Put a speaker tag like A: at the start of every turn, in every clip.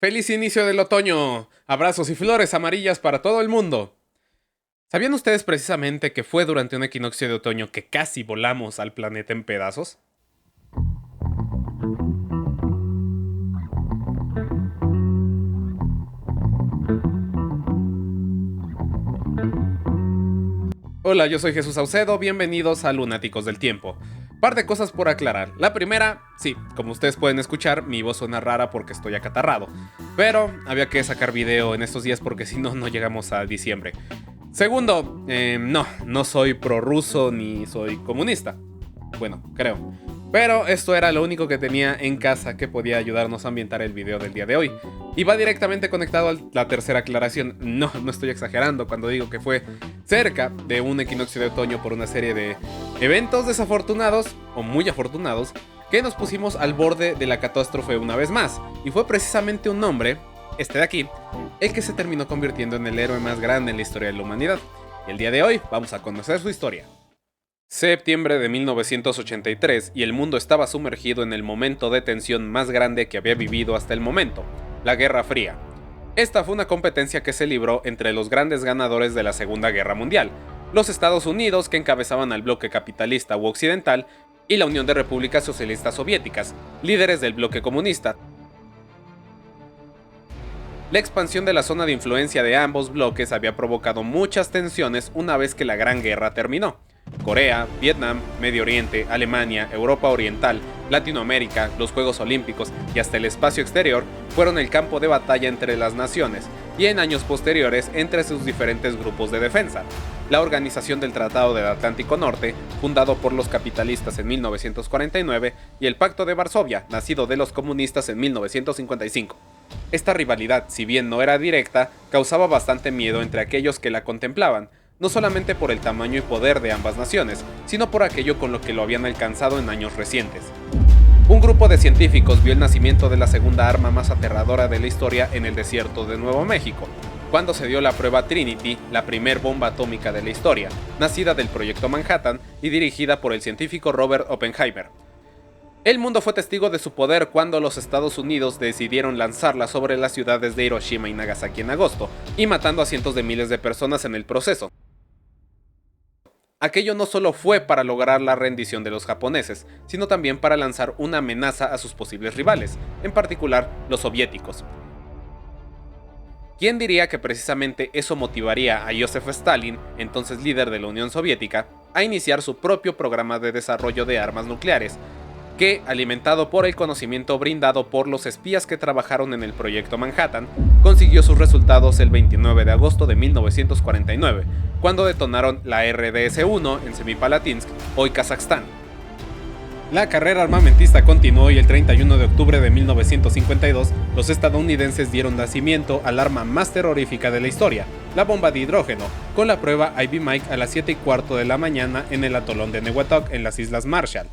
A: ¡Feliz inicio del otoño! Abrazos y flores amarillas para todo el mundo. ¿Sabían ustedes precisamente que fue durante un equinoccio de otoño que casi volamos al planeta en pedazos? Hola, yo soy Jesús Saucedo, bienvenidos a Lunáticos del Tiempo. Par de cosas por aclarar. La primera, sí, como ustedes pueden escuchar, mi voz suena rara porque estoy acatarrado. Pero había que sacar video en estos días porque si no, no llegamos a diciembre. Segundo, no soy prorruso ni soy comunista. Bueno, creo. Pero esto era lo único que tenía en casa que podía ayudarnos a ambientar el video del día de hoy. Y va directamente conectado a la tercera aclaración. No estoy exagerando cuando digo que fue cerca de un equinoccio de otoño por una serie de eventos desafortunados o muy afortunados que nos pusimos al borde de la catástrofe una vez más. Y fue precisamente un hombre, este de aquí, el que se terminó convirtiendo en el héroe más grande en la historia de la humanidad. Y el día de hoy vamos a conocer su historia. Septiembre de 1983 y el mundo estaba sumergido en el momento de tensión más grande que había vivido hasta el momento, la Guerra Fría. Esta fue una competencia que se libró entre los grandes ganadores de la Segunda Guerra Mundial, los Estados Unidos, que encabezaban al bloque capitalista u occidental, y la Unión de Repúblicas Socialistas Soviéticas, líderes del bloque comunista. La expansión de la zona de influencia de ambos bloques había provocado muchas tensiones una vez que la Gran Guerra terminó. Corea, Vietnam, Medio Oriente, Alemania, Europa Oriental, Latinoamérica, los Juegos Olímpicos y hasta el espacio exterior fueron el campo de batalla entre las naciones y en años posteriores entre sus diferentes grupos de defensa. La Organización del Tratado del Atlántico Norte, fundado por los capitalistas en 1949, y el Pacto de Varsovia, nacido de los comunistas en 1955. Esta rivalidad, si bien no era directa, causaba bastante miedo entre aquellos que la contemplaban, no solamente por el tamaño y poder de ambas naciones, sino por aquello con lo que lo habían alcanzado en años recientes. Un grupo de científicos vio el nacimiento de la segunda arma más aterradora de la historia en el desierto de Nuevo México, cuando se dio la prueba Trinity, la primer bomba atómica de la historia, nacida del proyecto Manhattan y dirigida por el científico Robert Oppenheimer. El mundo fue testigo de su poder cuando los Estados Unidos decidieron lanzarla sobre las ciudades de Hiroshima y Nagasaki en agosto, y matando a cientos de miles de personas en el proceso. Aquello no solo fue para lograr la rendición de los japoneses, sino también para lanzar una amenaza a sus posibles rivales, en particular los soviéticos. ¿Quién diría que precisamente eso motivaría a Joseph Stalin, entonces líder de la Unión Soviética, a iniciar su propio programa de desarrollo de armas nucleares, que, alimentado por el conocimiento brindado por los espías que trabajaron en el proyecto Manhattan, consiguió sus resultados el 29 de agosto de 1949, cuando detonaron la RDS-1 en Semipalatinsk, hoy Kazajstán. La carrera armamentista continuó y el 31 de octubre de 1952, los estadounidenses dieron nacimiento al arma más terrorífica de la historia, la bomba de hidrógeno, con la prueba Ivy Mike a las 7:15 de la mañana en el atolón de Newatok en las Islas Marshall.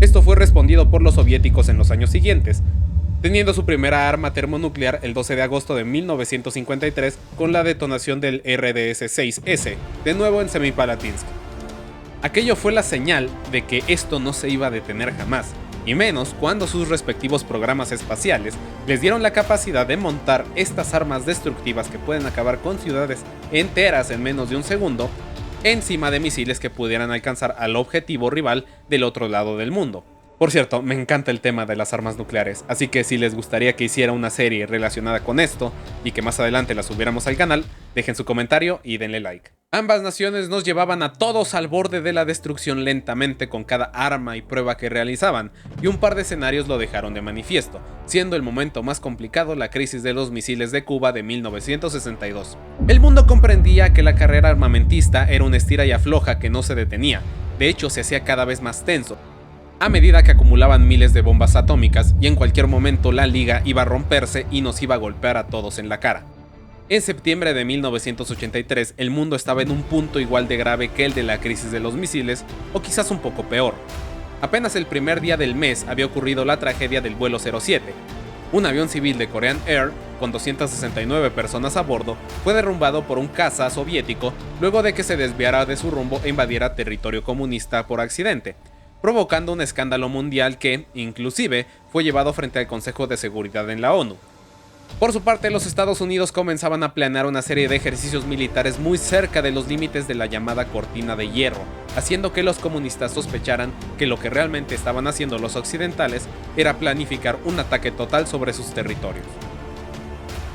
A: Esto fue respondido por los soviéticos en los años siguientes, teniendo su primera arma termonuclear el 12 de agosto de 1953 con la detonación del RDS-6S, de nuevo en Semipalatinsk. Aquello fue la señal de que esto no se iba a detener jamás, y menos cuando sus respectivos programas espaciales les dieron la capacidad de montar estas armas destructivas que pueden acabar con ciudades enteras en menos de un segundo, encima de misiles que pudieran alcanzar al objetivo rival del otro lado del mundo. Por cierto, me encanta el tema de las armas nucleares, así que si les gustaría que hiciera una serie relacionada con esto y que más adelante la subiéramos al canal, dejen su comentario y denle like. Ambas naciones nos llevaban a todos al borde de la destrucción lentamente con cada arma y prueba que realizaban, y un par de escenarios lo dejaron de manifiesto, siendo el momento más complicado la crisis de los misiles de Cuba de 1962. El mundo comprendía que la carrera armamentista era una estira y afloja que no se detenía, de hecho se hacía cada vez más tenso, a medida que acumulaban miles de bombas atómicas y en cualquier momento la liga iba a romperse y nos iba a golpear a todos en la cara. En septiembre de 1983 el mundo estaba en un punto igual de grave que el de la crisis de los misiles, o quizás un poco peor. Apenas el primer día del mes había ocurrido la tragedia del vuelo 07. Un avión civil de Korean Air, con 269 personas a bordo, fue derrumbado por un caza soviético luego de que se desviara de su rumbo e invadiera territorio comunista por accidente, provocando un escándalo mundial que, inclusive, fue llevado frente al Consejo de Seguridad en la ONU. Por su parte, los Estados Unidos comenzaban a planear una serie de ejercicios militares muy cerca de los límites de la llamada Cortina de Hierro, haciendo que los comunistas sospecharan que lo que realmente estaban haciendo los occidentales era planificar un ataque total sobre sus territorios.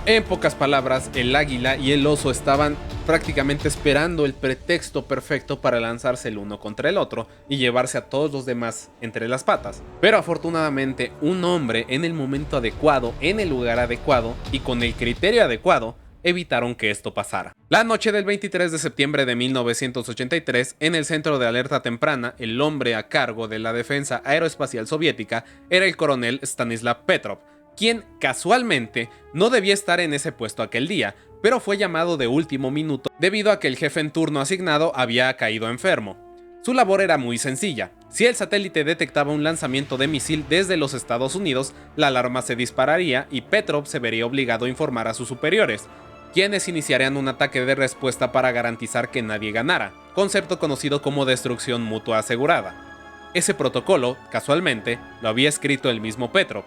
A: En pocas palabras, el águila y el oso estaban prácticamente esperando el pretexto perfecto para lanzarse el uno contra el otro y llevarse a todos los demás entre las patas. Pero afortunadamente, un hombre en el momento adecuado, en el lugar adecuado y con el criterio adecuado, evitaron que esto pasara. La noche del 23 de septiembre de 1983, en el centro de alerta temprana, el hombre a cargo de la defensa aeroespacial soviética era el coronel Stanislav Petrov, quien casualmente no debía estar en ese puesto aquel día, pero fue llamado de último minuto debido a que el jefe en turno asignado había caído enfermo. Su labor era muy sencilla. Si el satélite detectaba un lanzamiento de misil desde los Estados Unidos, la alarma se dispararía y Petrov se vería obligado a informar a sus superiores, quienes iniciarían un ataque de respuesta para garantizar que nadie ganara, concepto conocido como destrucción mutua asegurada. Ese protocolo, casualmente, lo había escrito el mismo Petrov.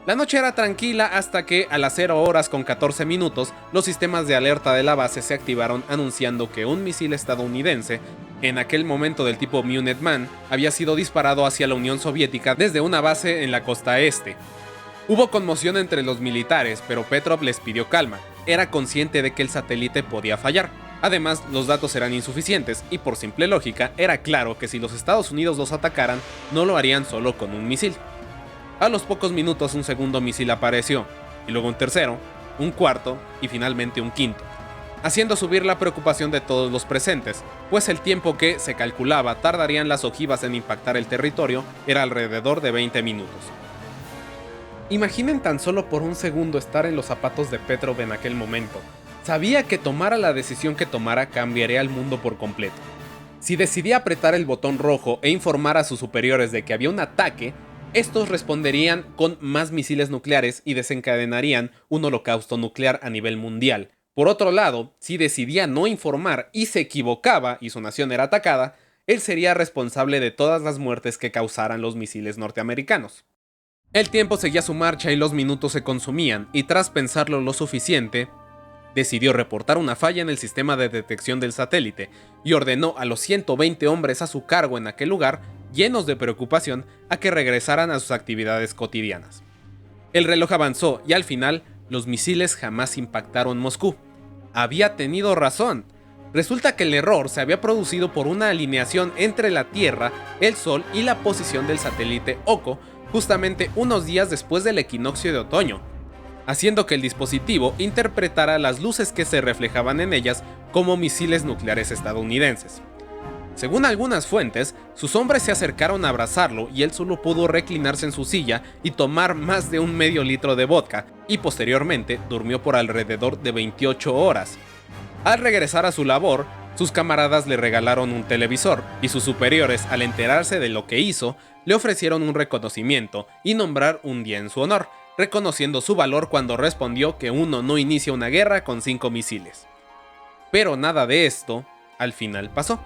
A: La noche era tranquila hasta que, a las 0:14, los sistemas de alerta de la base se activaron anunciando que un misil estadounidense, en aquel momento del tipo Minuteman, había sido disparado hacia la Unión Soviética desde una base en la costa este. Hubo conmoción entre los militares, pero Petrov les pidió calma. Era consciente de que el satélite podía fallar. Además, los datos eran insuficientes y por simple lógica era claro que si los Estados Unidos los atacaran, no lo harían solo con un misil. A los pocos minutos un segundo misil apareció, y luego un tercero, un cuarto y finalmente un quinto, haciendo subir la preocupación de todos los presentes, pues el tiempo que, se calculaba, tardarían las ojivas en impactar el territorio era alrededor de 20 minutos. Imaginen tan solo por un segundo estar en los zapatos de Petrov en aquel momento. Sabía que tomara la decisión que tomara cambiaría el mundo por completo. Si decidía apretar el botón rojo e informar a sus superiores de que había un ataque, estos responderían con más misiles nucleares y desencadenarían un holocausto nuclear a nivel mundial. Por otro lado, si decidía no informar y se equivocaba y su nación era atacada, él sería responsable de todas las muertes que causaran los misiles norteamericanos. El tiempo seguía su marcha y los minutos se consumían, y tras pensarlo lo suficiente, decidió reportar una falla en el sistema de detección del satélite y ordenó a los 120 hombres a su cargo en aquel lugar, llenos de preocupación, a que regresaran a sus actividades cotidianas. El reloj avanzó y al final, los misiles jamás impactaron Moscú. Había tenido razón. Resulta que el error se había producido por una alineación entre la Tierra, el Sol y la posición del satélite Oko, justamente unos días después del equinoccio de otoño, haciendo que el dispositivo interpretara las luces que se reflejaban en ellas como misiles nucleares estadounidenses. Según algunas fuentes, sus hombres se acercaron a abrazarlo y él solo pudo reclinarse en su silla y tomar más de un medio litro de vodka, y posteriormente durmió por alrededor de 28 horas. Al regresar a su labor, sus camaradas le regalaron un televisor, y sus superiores, al enterarse de lo que hizo, le ofrecieron un reconocimiento y nombrar un día en su honor, reconociendo su valor cuando respondió que uno no inicia una guerra con 5 misiles. Pero nada de esto, al final pasó.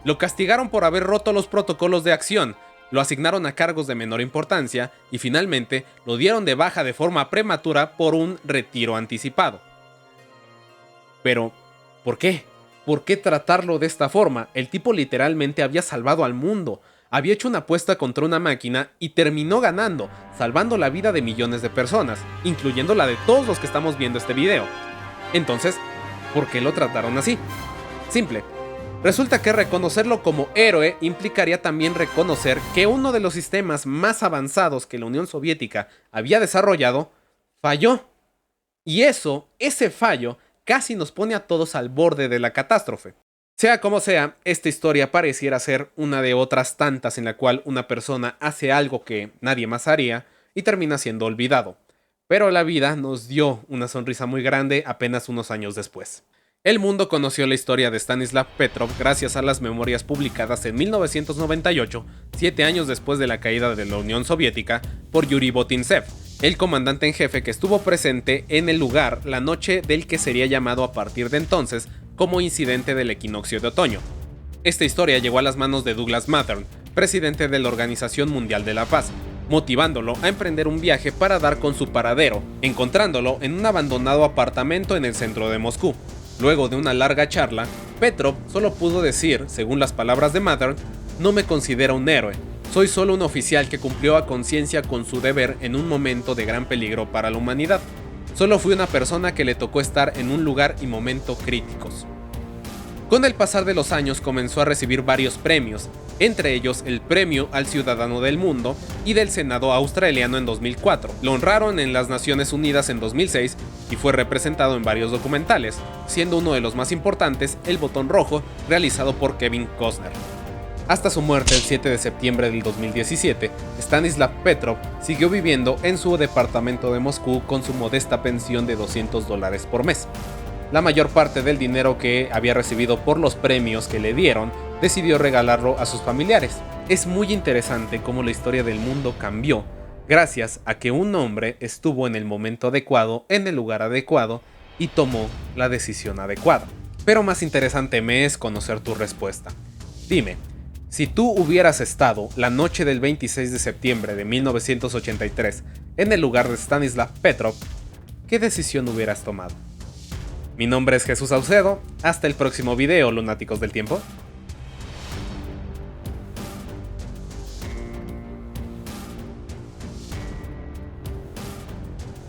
A: Lo castigaron por haber roto los protocolos de acción, lo asignaron a cargos de menor importancia y finalmente lo dieron de baja de forma prematura por un retiro anticipado. Pero, ¿por qué? ¿Por qué tratarlo de esta forma? El tipo literalmente había salvado al mundo. Había hecho una apuesta contra una máquina y terminó ganando, salvando la vida de millones de personas, incluyendo la de todos los que estamos viendo este video. Entonces, ¿por qué lo trataron así? Simple. Resulta que reconocerlo como héroe implicaría también reconocer que uno de los sistemas más avanzados que la Unión Soviética había desarrollado falló. Y ese fallo, casi nos pone a todos al borde de la catástrofe. Sea como sea, esta historia pareciera ser una de otras tantas en la cual una persona hace algo que nadie más haría y termina siendo olvidado. Pero la vida nos dio una sonrisa muy grande apenas unos años después. El mundo conoció la historia de Stanislav Petrov gracias a las memorias publicadas en 1998, 7 años después de la caída de la Unión Soviética, por Yuri Botintsev, el comandante en jefe que estuvo presente en el lugar la noche del que sería llamado a partir de entonces como incidente del equinoccio de otoño. Esta historia llegó a las manos de Douglas Mathern, presidente de la Organización Mundial de la Paz, motivándolo a emprender un viaje para dar con su paradero, encontrándolo en un abandonado apartamento en el centro de Moscú. Luego de una larga charla, Petrov solo pudo decir, según las palabras de Mathern, "No me considero un héroe, soy solo un oficial que cumplió a conciencia con su deber en un momento de gran peligro para la humanidad. Solo fui una persona que le tocó estar en un lugar y momento críticos". Con el pasar de los años comenzó a recibir varios premios, entre ellos el Premio al Ciudadano del Mundo y del Senado australiano en 2004. Lo honraron en las Naciones Unidas en 2006 y fue representado en varios documentales, siendo uno de los más importantes El Botón Rojo, realizado por Kevin Costner. Hasta su muerte el 7 de septiembre del 2017, Stanislav Petrov siguió viviendo en su departamento de Moscú con su modesta pensión de $200 por mes. La mayor parte del dinero que había recibido por los premios que le dieron, decidió regalarlo a sus familiares. Es muy interesante cómo la historia del mundo cambió gracias a que un hombre estuvo en el momento adecuado, en el lugar adecuado y tomó la decisión adecuada. Pero más interesante me es conocer tu respuesta. Dime, si tú hubieras estado la noche del 26 de septiembre de 1983 en el lugar de Stanislav Petrov, ¿qué decisión hubieras tomado? Mi nombre es Jesús Saucedo, hasta el próximo video, lunáticos del tiempo.